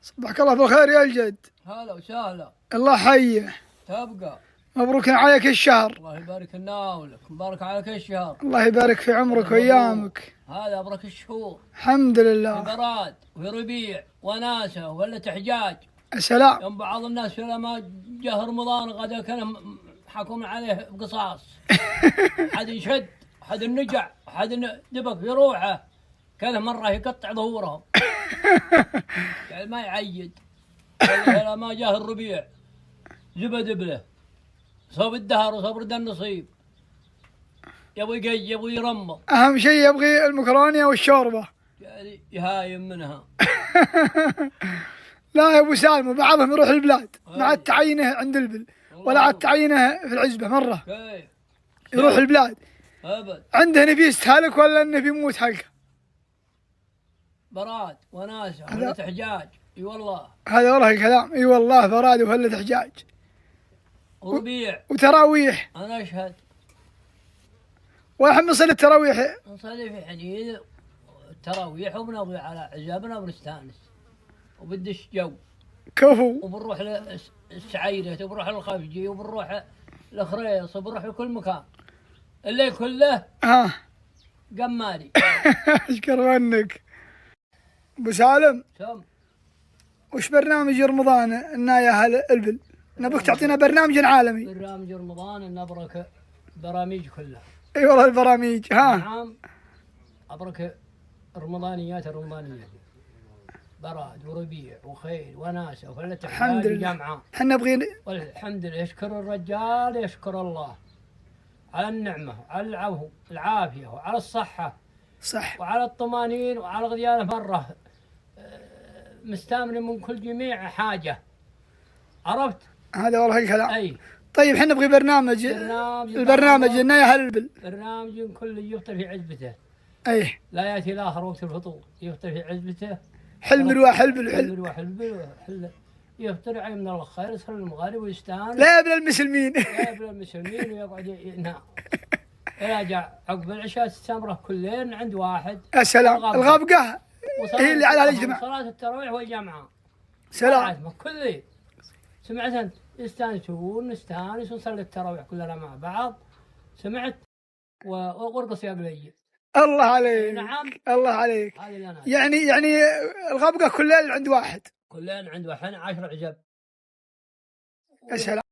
صبحك الله بالخير يا الجد. هلا وسهلا. الله حيه. تبقى. مبروك عليك الشهر. الله يبارك لنا ولك، مبارك عليك الشهر. الله يبارك في عمرك وايامك. هذا ابرك الشهور. الحمد لله. في براد وفي ربيع وناسه ولا تحجاج. السلام. يوم بعض الناس لما جاء رمضان غدا كان حكم عليه بقصاص. حد يشد، حد نجع، حد دبك في روحه، كذا مره يقطع ظهورهم. يعني ما يعيد. لما جاه الربيع زبد بله، صوب الدهر وصوب رد النصيب، يبغى يقي يبغى يرمض. اهم شيء يبغي المكرونه والشوربه. يعني يهايم منها. لا يا ابو سالم، بعضهم يروح البلاد ما عاد تعينه عند البل ولا عاد تعينه في العزبه مره. يروح البلاد ابد. عنده نبي يستهلك ولا انه بيموت حلقه. براد وناسه ولا تحجاج. اي والله. هذا والله الكلام. اي والله براد وهله حجاج. وربيع. وتراويح. انا اشهد. ونحن نصلي التراويح. نصلي في حديد التراويح وبنضوي على عزابنا وبنستانس وبدش جو. كفو. وبنروح للسعيرة وبنروح للخفجي وبنروح للخريص وبنروح لكل مكان. الليل كله قماري. اشكر منك ابو سالم. سم. وش برنامج رمضان لنا يا اهل البل؟ نبغاك تعطينا برنامج عالمي. برنامج رمضان نبرك براميج كلها. اي والله البراميج. نعم. ابرك الرمضانيات الرمضانيه. براد وربيع وخيل وناسه وفلة الحمد لله. جامعه. احنا نبغي. والحمد لله. يشكر الرجال يشكر الله على النعمه وعلى العفو العافيه وعلى الصحه. صح. وعلى الطمانين وعلى غديانه مره مستامن من كل جميع حاجه. عرفت؟ هذا والله الكلام. اي. طيب احنا نبغي برنامج البرنامج لنا يا اهل البل. برنامج كل يفطر في عزبته. اي. لا ياتي الاخر وقت الفطور يفطر في عزبته. حلم الواحد حلم يفطر عين من الخير يصلي المغارب ويستانس. لا يا ابن المسلمين. لا يا ابن المسلمين ويقعد ينام. يراجع عقب العشاء السمره كل ليل عند واحد. يا سلام. الغابقه هي اللي على الاجتماع. صلاه التراويح والجمعه. سلام. كل ليل. سمعت انت يستانسون نستانس ونصلي التراويح كلنا مع بعض. سمعت وارقص يا بلي. الله عليك. نعم. الله عليك. يعني الغابقه كل ليل عند واحد. كل ليل عند واحد 10 عجب. يا سلام.